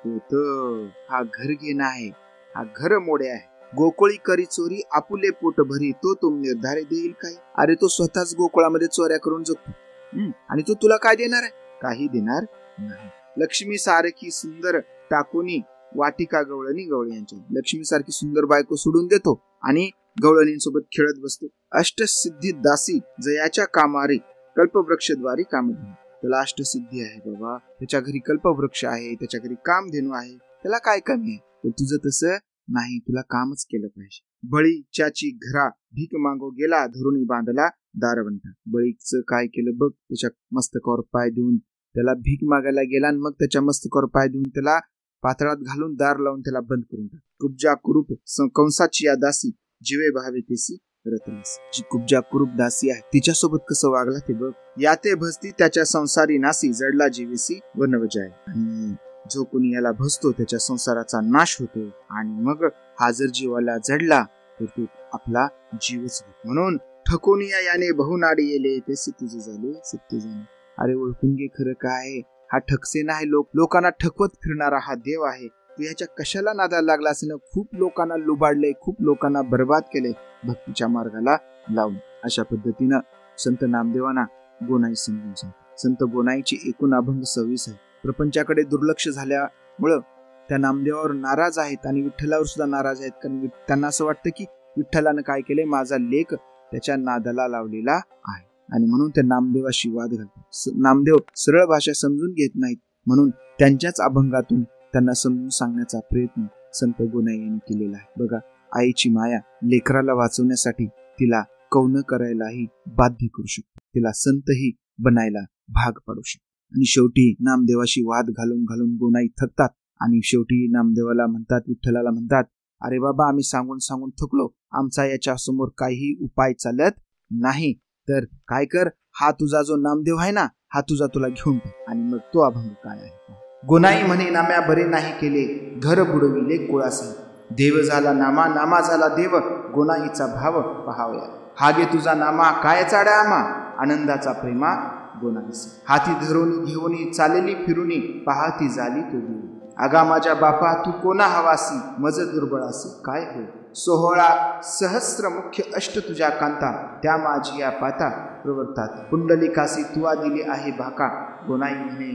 Speaker 1: होतं. हा घर घेणं आहे, हा घर मोडे आहे. गोकुळी करी चोरी आपुले पोट भरी, तो निर्धारे देईल काही. अरे तो स्वतःच गोकुळामध्ये चोऱ्या करून जगतो आणि तो तुला काय देणार आहे? काही देणार नाही. लक्ष्मी सारखी सुंदर टाकुनी वाटिका गवळणी गवळी यांच्या. लक्ष्मी सारखी सुंदर बायको सोडून देतो आणि गवळणींसोबत खेळत बसतो. अष्टसिद्धी दासी जयाच्या कामारी कल्पवृक्षद्वारी कामधेनू. त्याला अष्टसिद्धी आहे बाबा, त्याच्या घरी कल्पवृक्ष आहे, त्याच्या घरी कामधेनू आहे, त्याला काय कमी आहे? तर तुझं तसं नाही, तुला कामच केलं पाहिजे. बळी चाची घरा भीक मागो गेला, धरुणी बांधला दारवंटा. बळीचं काय केलं बघ, त्याच्या मस्तकावर पाय देऊन त्याला भीक मागायला गेला आणि मग त्याच्या मस्तकावर पाय देऊन त्याला पातळात घालून दार लावून त्याला बंद करून टाक. कुब्जा कुरूप कंसाची या दासी जीवे भावे तेसी रतनस. जी कुब्जा कुरूप दासी आहे तिच्यासोबत कसं वागला ते बघ. याते भसती त्याच्या संसारी नासी, जडला जीवेसी व नवजाय. आणि जो कोणी याला भसतो त्याच्या संसाराचा नाश होतो आणि मग हा जर जीवाला जडला तर तो आपला जीवच होतो. म्हणून ठकोनिया याने बहुनाडी येले तेसी तुझे झाले सत्य जाणे. अरे ओळखून घे खरं काय, हा ठकसे नाही, लोकांना ठकवत फिरणारा हा देव आहे. तू ह्याच्या कशाला नादाला लागला असेल? खूप लोकांना लुबाडले, खूप लोकांना बर्बाद केले भक्तीच्या मार्गाला लावून. अशा पद्धतीनं संत नामदेवांना गोनाई समजून सांगतात. संत गोनाईची एकूण अभंग 26 आहे. प्रपंचाकडे दुर्लक्ष झाल्यामुळं त्या नामदेवावर नाराज आहेत आणि विठ्ठलावर सुद्धा नाराज आहेत. कारण त्यांना असं वाटतं की विठ्ठलानं काय केलंय, माझा लेक त्याच्या नादाला लावलेला आहे आणि म्हणून त्या नामदेवाशी वाद घालतात. नामदेव सरळ भाषा समजून घेत नाहीत, म्हणून त्यांच्याच अभंगातून त्यांना समजून सांगण्याचा प्रयत्न संत गोनाई यांनी केलेला आहे. बघा, आईची माया लेकराला वाचवण्यासाठी तिला कौन करायलाही बाध्य करू शकतो, तिला संतही बनायला भाग पाडू शकतो. आणि शेवटी नामदेवाशी वाद घालून घालून गोनाई थकतात आणि शेवटी नामदेवाला म्हणतात, विठ्ठलाला म्हणतात, अरे बाबा आम्ही सांगून सांगून थकलो, आमचा याच्या समोर काही उपाय चालत नाही, तर काय कर, हा तुझा जो नामदेव आहे ना, हा तुझा तुला घेऊन टाक. आणि मग तो अभंग काय आहे? गोनाई म्हणे नाम्या बरे नाही केले, घर बुडविले कुळासे. देव झाला नामा, नामा झाला देव, गोनाईचा भाव पहावया. हागे तुझा नामा काय चाड्या आमा, आनंदाचा प्रेमा गोनाईसे. हाती धरोनी घेऊनी चालेली फिरुनी, पाहती झाली तो देव. आगा माझ्या बापा तू कोणा हवासी, मज दुर्बळासी काय होय. 16 सहस्र मुख्य अष्ट तुझ्या कांता, त्या माझी या पाता प्रवर्तात. पुंडलिकासी तुवा दिली आहे भाका, गोनाई म्हणे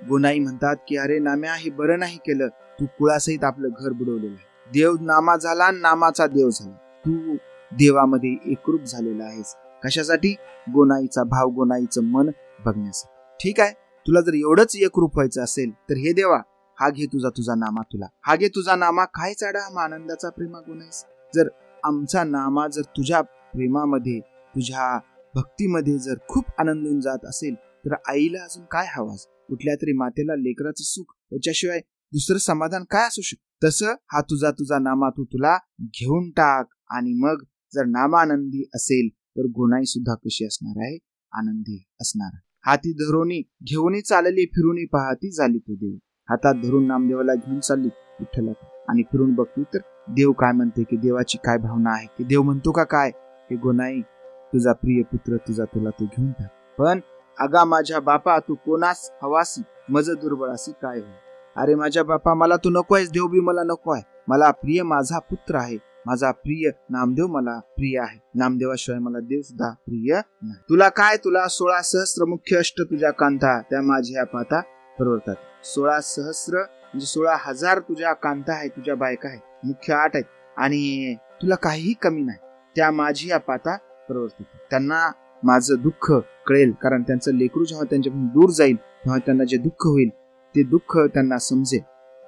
Speaker 1: गोनाई म्हणतात की अरे नाम्या हे बरं नाही केलं, तू कुळासहित आपलं घर बुडवलेलं आहे. देव नामा झाला, नामाचा देव झाला, तू देवामध्ये एकरूप झालेला आहेस. कशासाठी? गोनाईचा भाव, गोनाईचं मन बघण्यासाठी. ठीक आहे, तुला जर एवढंच एकरूप व्हायचं असेल तर हे देवा, हा घे तुझा नामा, तुला हा घे तुझा नामा काय चाडा आम्हा, आनंदाचा प्रेमा गोनाईस. जर आमचा नामा जर तुझ्या प्रेमामध्ये, तुझ्या भक्तीमध्ये जर खूप आनंदून जात असेल तर आईला अजून काय हवास? कुठल्या तरी मातेला लेकराचं सुख, त्याच्याशिवाय दुसरं समाधान काय असू शकतं? तसं हा तुझा नामा तुला घेऊन टाक. आणि मग जर नामा आनंदी असेल तर गोनाई सुद्धा कशी असणार आहे? आनंदी असणार. हाती धरोनी घेऊनी चालली फिरूनी, पाहती झाली तो देव. हातात धरून नामदेवाला घेऊन चालली विठ्ठला आणि फिरून बघती तर देव काय म्हणते, की देवाची काय भावना आहे, की देव म्हणतो का काय, की गोनाई तुझा प्रिय पुत्र तुझा तुला तो घेऊन टाक. पण अगा माझ्या बापा तू कोणास हवासी, मज दुर्बळासी काय होय. अरे माझ्या बापा मला तू नको आहेस, देव बी मला नको आहे, मला प्रिय माझा पुत्र आहे, माझा प्रिय नामदेव मला प्रिय आहे, नामदेवाशिवाय मला देव सुद्धा प्रिय नाही. तुला काय, तुला 16 सहस्र मुख्य अष्ट तुझ्या कांता, त्या माझ्या पाता प्रवर्तात. 16 सहस्र म्हणजे 16,000 तुझ्या कांता आहे, तुझ्या बायका आहे, मुख्य 8 आहेत आणि तुला काहीही कमी नाही, त्या माझी या पाता प्रवर्तित. त्यांना माझं दुःख कळेल, कारण त्यांचं लेकरू जेव्हा त्यांच्यापासून दूर जाईल तेव्हा त्यांना जे दुःख होईल ते दुःख त्यांना समजेल.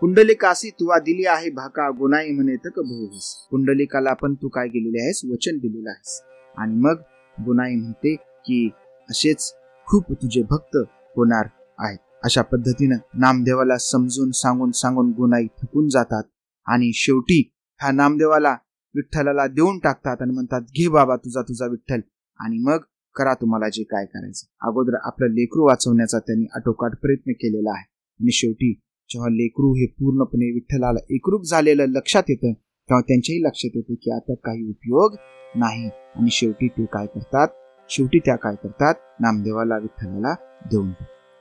Speaker 1: पुंडलिकासी तुवा दिली आहे भाका, गोनाई म्हणे तक भोगस. पुंडलिकाला पण तू काय केलेले आहेस? वचन दिलेलं आहेस. आणि मग गोनाई म्हणते की असेच खूप तुझे भक्त होणार आहेत. अशा पद्धतीनं नामदेवाला समजून सांगून गोनाई थकून जातात आणि शेवटी ह्या नामदेवाला विठ्ठलाला देऊन टाकतात आणि म्हणतात, घे बाबा तुझा विठ्ठल आणि मग करा तुम्हाला जे काय करायचं. अगोदर आपलं लेकरू वाचवण्याचा त्यांनी आटोकाट प्रयत्न केलेला आहे आणि शेवटी जेव्हा लेकरू हे पूर्णपणे विठ्ठलाला एकरूप झालेलं लक्षात येतं तेव्हा त्यांच्याही लक्षात येते की आता काही उपयोग नाही आणि शेवटी त्या काय करतात नामदेवाला विठ्ठलाला देऊन.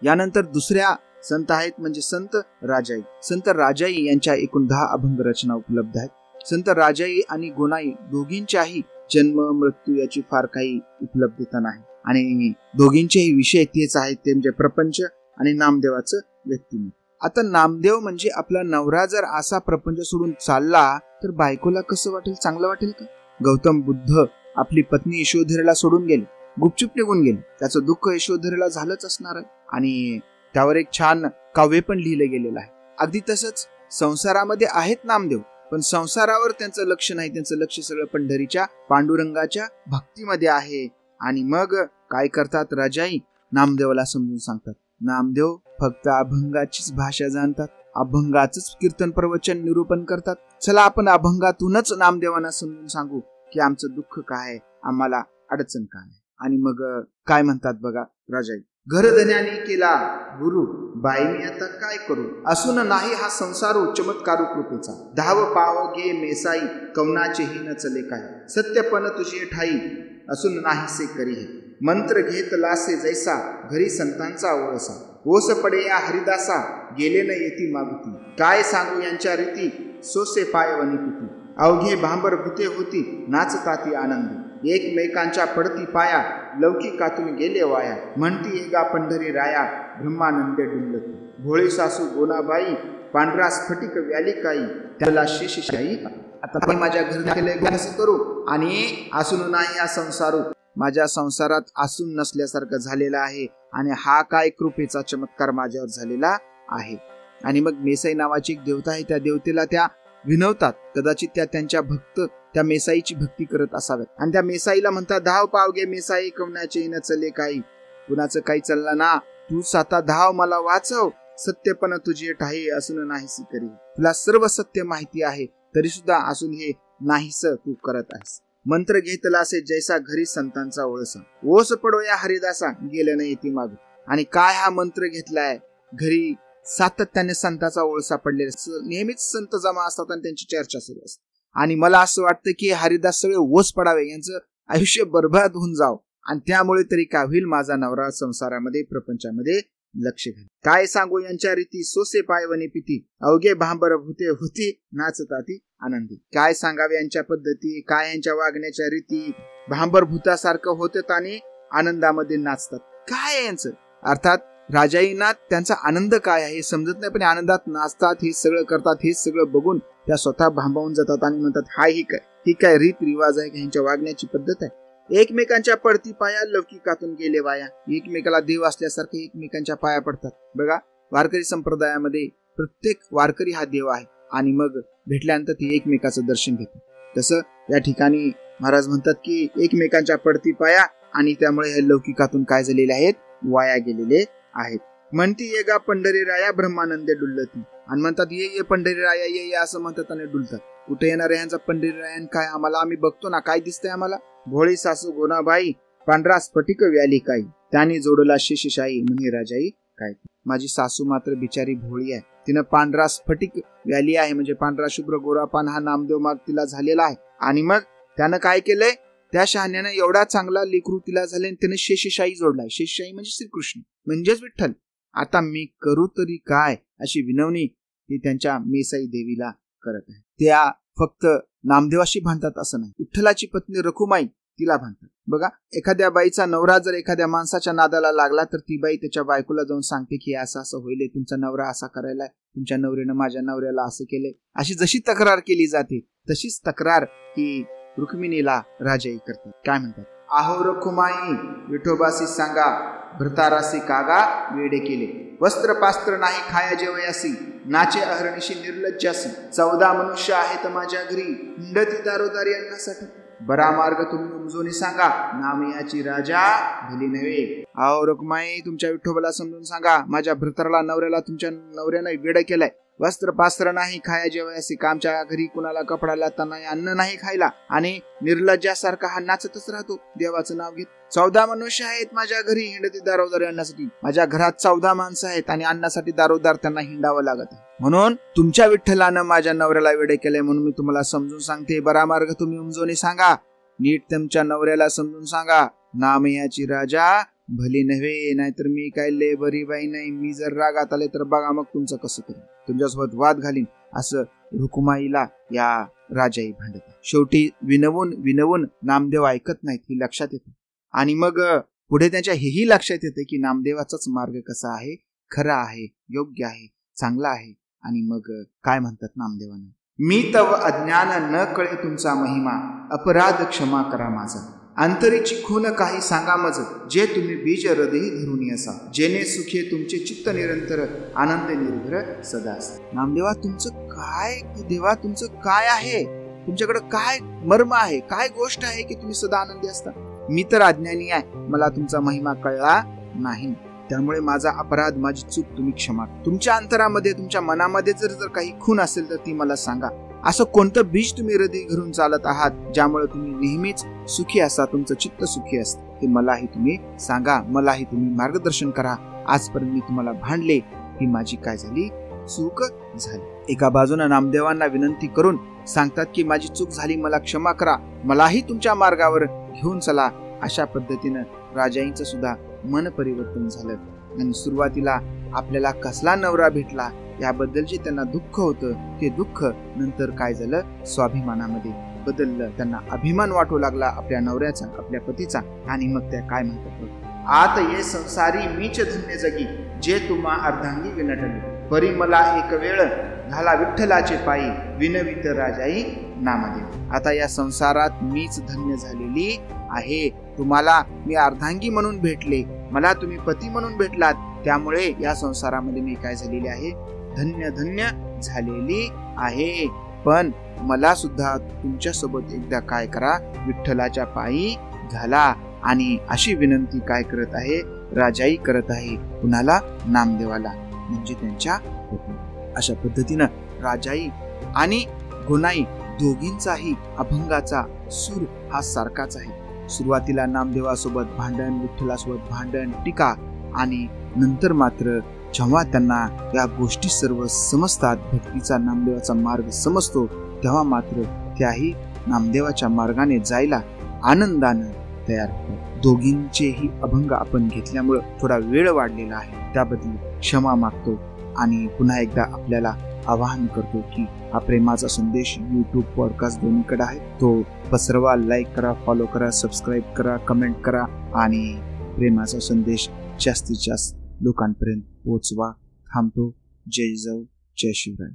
Speaker 1: यानंतर दुसऱ्या संत आहेत म्हणजे संत राजाई. संत राजाई यांच्या एकूण 10 अभंग रचना उपलब्ध आहेत. संत राजाई आणि गोनाई दोघींच्याही जन्म मृत्यू याची फार काही उपलब्धता नाही आणि दोघींचेही विषय तेच आहेत, ते म्हणजे प्रपंच आणि नामदेवाचं व्यक्तिमत्व. आता नामदेव म्हणजे आपला नवरा जर असा प्रपंच सोडून चालला तर बायकोला कसं वाटेल, चांगलं वाटेल का? गौतम बुद्ध आपली पत्नी यशोधरेला सोडून गेले, गुपचूप निघून गेले. त्याचं दुःख यशोधरेला झालंच असणार आहे आणि त्यावर एक छान काव्य पण लिहिलं गेलेलं आहे. अगदी तसंच संसारामध्ये आहेत नामदेव, पण संसारावर त्यांचं लक्ष नाही, त्यांचं लक्ष सगळं पंढरीच्या पांडुरंगाच्या भक्तीमध्ये आहे. आणि मग काय करतात राजाई, नामदेवाला समजून सांगतात. नामदेव फक्त अभंगाचीच भाषा जाणतात, अभंगाचंच कीर्तन प्रवचन निरूपण करतात. चला आपण अभंगातूनच नामदेवांना समजून सांगू की आमचं दुःख काय आहे, आम्हाला अडचण काय आहे. आणि मग काय म्हणतात बघा राजाई, घरधन्याने केला गुरु, बाईनी आता काय करू, असून नाही हा संसारू चमत्कारू कृपेचा. धाव पाव गे मेसाई, कवनाचे ही न चले काय, सत्यपण तुझे ठाई, असून नाहीसे करी. मंत्र घेत लासे जैसा, घरी संतांचा ओळसा, ओस पडे या हरिदासा, गेले न येती मागुती. काय सांगू यांच्या रीती, सोसे पाय वनिपुती. अवघे भांबर भूते होती, नाचताती आनंदी. एकमेकांच्या पडती पाया, लौकिकातून गेले वाया. म्हणती एगा पंढरी राया, ब्रह्मानंदे डुंलती. भोळी सासू गोनाबाई, पांढरा स्फटिक व्यालिकाई, त्याला शेषशाही. आता माझ्या घरी कसं करू, आणि असून नाही हा संसारू, माझ्या संसारात असून नसल्यासारखं झालेला आहे आणि हा काय कृपेचा चमत्कार माझ्यावर झालेला आहे. आणि मग मेसाई नावाची एक देवता आहे, त्या देवतेला त्या विनवतात. कदाचित त्या त्यांच्या भक्त त्या मेसाईची भक्ती करत असाव्यात आणि त्या मेसाईला म्हणतात, धाव पावगे मेसाई, कवनाचे न चले काही. कुणाचं काही चाललं ना, तू साता धाव मला वाचव, सत्यपण तुझे ठाई, असून नाहीसी करी. तुला सर्व सत्य माहिती आहे तरी सुद्धा असून हे नाहीस तू करत आहेस. मंत्र घेतला असे जैसा, घरी संतांचा ओळसा, ओस पडो या हरिदासा, गेलं नाही ती माग. आणि काय हा मंत्र घेतलाय, घरी सातत्याने संतांचा ओळसा पडलेला, नेहमीच संत जमा असतात आणि त्यांची चर्चा सुरू असते. आणि मला असं वाटतं की हरिदास सगळे ओस पडावे, यांचं आयुष्य बरबाद होऊन जाव आणि त्यामुळे तरी काय होईल, माझा नवरा संसारामध्ये प्रपंचामध्ये लक्ष घाल. काय सांगू यांच्या रीती, सोसे पाय वनी पिती, अवघे भांबर भूते होती, नाचताती आनंदी. काय सांगावे यांच्या पद्धती, काय यांच्या वागण्याच्या रीती, भांबर भूतासारखं होतात आणि आनंदामध्ये नाचतात. काय यांचं, अर्थात राजाईंना त्यांचा आनंद काय आहे हे समजत नाही, पण आनंदात नाचतात, हे सगळं करतात. हे सगळं बघून त्या स्वतः भांबावून जातात आणि म्हणतात, हा ही काय रीत रिवाज आहे, ह्यांच्या वागण्याची पद्धत आहे. एकमेकांच्या पडती पाया, लौकिकातून गेले वाया. एकमेकाला देव असल्यासारखे एकमेकांच्या पाया पडतात. बघा, वारकरी संप्रदायामध्ये प्रत्येक वारकरी हा देव आहे आणि मग भेटल्यानंतर ते एकमेकाचं दर्शन घेतात. तसं या ठिकाणी महाराज म्हणतात की एकमेकांच्या पडती पाया, आणि त्यामुळे हे लौकिकातून काय झालेले आहेत, वाया गेलेले आहेत. म्हणती येगा पंढरी राया, ब्रह्मानंदे डुलती. आणि म्हणतात ये पंढरी राया, ये असं म्हणतात आणि डुलतात. कुठे येणार ह्यांचा पंढरी रायन काय, आम्हाला आम्ही बघतो ना, काय दिसतंय आम्हाला. भोळी सासू गोनाबाई, पांढरा स्फटिक व्यालिकाई, त्याने जोडला शेषशाही, म्हणे राजाई काय. माझी सासू मात्र बिचारी भोळी आहे, तिनं पांढरा स्फटिक व्याली आहे, म्हणजे पांढरा शुभ्र गोरापान हा नामदेव माग तिला झालेला आहे. आणि मग त्यानं काय केलंय, त्या शहाण्यानं एवढा चांगला लेकरू तिला झाले, त्याने शेषशाही जोडलाय. शेषशाही म्हणजे श्रीकृष्ण, म्हणजेच विठ्ठल. आता मी करू तरी काय, अशी विनवणी ती त्यांच्या मेसाई देवीला करत आहे. त्या फक्त नामदेवाशी भांडतात असं नाही, विठ्ठलाची पत्नी रखुमाई तिला भांडतात. बघा, एखाद्या बाईचा नवरा जर एखाद्या माणसाच्या नादाला लागला तर ती बाई त्याच्या बायकोला जाऊन सांगते की असं असं होईल, तुमचा नवरा असा करायलाय, तुमच्या नवऱ्यानं माझ्या नवऱ्याला असं केलंय. अशी जशी तक्रार केली जाते तशीच तक्रार ही रुक्मिणीला राजाई करते. काय म्हणतात, आहो रखुमाई, विठोबासी सांगा, भ्रतारासी कागा वेडे केले. वस्त्र पास्त्र नाही खाया जेवयासी, नाचे अहर्निशी निर्लज्जासी. 14 मनुष्य आहेत माझ्या घरी, हिंडती दारोदारी अन्नासाठी. बरा मार्ग तुम्ही उमजोनी सांगा, नामयाची राजा भली नव्हे. आहो रखुमाई, तुमच्या विठोबाला समजून सांगा, माझ्या भ्रतराला नवऱ्याला तुमच्या नवऱ्यानं वेड केलाय. वस्त्र पास्त्र नाही खाया जेवायसी, कामच्या घरी कुणाला कपडा लाता नाही, अन्न नाही खायला, आणि निर्लज्जासारखा हा नाचतच राहतो देवाचं नाव घेत. 14 मनुष्य आहेत माझ्या घरी हिंडती दारोदारी आणण्यासाठी. माझ्या घरात 14 माणसं आहेत आणि अन्नासाठी दारोदार त्यांना हिंडावं लागत आहे. म्हणून तुमच्या विठ्ठलानं माझ्या नवऱ्याला वेडे केले, म्हणून मी तुम्हाला समजून सांगते. बरा मार्ग तुम्ही उमजवून सांगा, नीट तुमच्या नवऱ्याला समजून सांगा. नामयाची राजा भली नव्हे, नाहीतर मी काय लय बरी बाई नाही. मी जर रागात आले तर बघा मग तुमचं कसं करेन, तुमच्यासोबत वाद घालीन, असं रुकुमाईला या राजाई भांडत. शेवटी विनवून विनवून नामदेव ऐकत नाहीत ही लक्षात येते. आणि मग पुढे त्यांच्या हेही लक्षात येते की नामदेवाचाच मार्ग कसा आहे, खरा आहे, योग्य आहे, चांगला आहे. आणि मग काय म्हणतात नामदेवानं, मी तव अज्ञान न कळे तुमचा महिमा, अपराध क्षमा करा माझा. अंतरीची खून काही सांगा मज, जे तुम्ही बीज हृदयी धरून असा. जेणे सुखे तुमचे चित्त निरंतर, आनंद निर्भर सदा असते. नामदेवा तुमचं काय, देवा तुमचं काय आहे, तुमच्याकडे काय मर्म आहे, काय गोष्ट आहे की तुम्ही सदा आनंदी असता. मी तर अज्ञानी आहे, मला तुमचा महिमा कळला नाही, त्यामुळे माझा अपराध, माझी चूक तुम्ही क्षमा. तुमच्या अंतरामध्ये, तुमच्या मनामध्ये जर काही खून असेल तर ती मला सांगा. असं कोणतं बीज तुम्ही हृदय घरून चालत आहात ज्यामुळे तुम्ही नेहमीच सुखी असा, तुमचं चित्त सुखी असतं, ते मलाही तुम्ही सांगा, मलाही तुम्ही मार्गदर्शन करा. आजपर्यंत मी तुम्हाला भांडले, ही माझी काय झाली, चूक झाली. एका बाजूने नामदेवांना विनंती करून सांगतात की माझी चूक झाली, मला क्षमा करा, मलाही तुमच्या मार्गावर घेऊन चला. अशा पद्धतीनं राजाईंचं सुद्धा मन परिवर्तन झालं. आणि सुरुवातीला आपल्याला कसला नवरा भेटला याबद्दल जे त्यांना दुःख होतं, ते दुःख नंतर काय झालं, स्वाभिमानामध्ये बदललं. त्यांना अभिमान वाटू लागला आपल्या नवऱ्याचा, आपल्या पतीचा. आणि मग त्या काय म्हणतात, आत ये संसारी मीच धन्य जगी, जे तुम्हा अर्धांगी विनटली. परी मला एक वेळ झाला विठ्ठलाचे पायी, विनवित राजाई नामदेव. आता या संसारात मीच धन्य झालेली आहे. तुम्हाला मी अर्धांगी म्हणून भेटले, मला तुम्ही पती म्हणून भेटलात, त्यामुळे या संसारामध्ये मी काय झालेली आहे, धन्य धन्य झालेली आहे. पण मला सुद्धा तुमच्या सोबत एकदा काय करा, विठ्ठलाच्या पायी घाला. आणि अशी विनंती काय करत आहे, राजाई करत आहे. कुणाला, नामदेवाला, म्हणजे त्यांच्या पत्नी. अशा पद्धतीनं राजाई आणि गुणाई दोघींचाही अभंगाचा सूर हा सारखाच आहे. सुरुवातीला नामदेवासोबत भांडण, विठ्ठलासोबत भांडण, टीका, आणि नंतर मात्र जेव्हा त्यांना या गोष्टी सर्व समजतात, भक्तीचा नामदेवाचा मार्ग समजतो, तेव्हा मात्र त्याही नामदेवाच्या मार्गाने जायला आनंदानं तयार होतात. दोघींचेही अभंग आपण घेतल्यामुळे थोडा वेळ वाढलेला आहे, त्याबद्दल क्षमा मागतो. आणि पुन्हा एकदा आपल्याला आवाहन करतो की हा प्रेमाचा संदेश यूट्यूब, पॉडकास्ट दोन्हीकडे आहे. तो पसरवा, लाईक करा, फॉलो करा, सबस्क्राईब करा, कमेंट करा आणि प्रेमाचा संदेश जास्तीत जास्त लोकांपर्यंत पोहोचवा. थांबतो. जय जिजाऊ, जय शिवराय.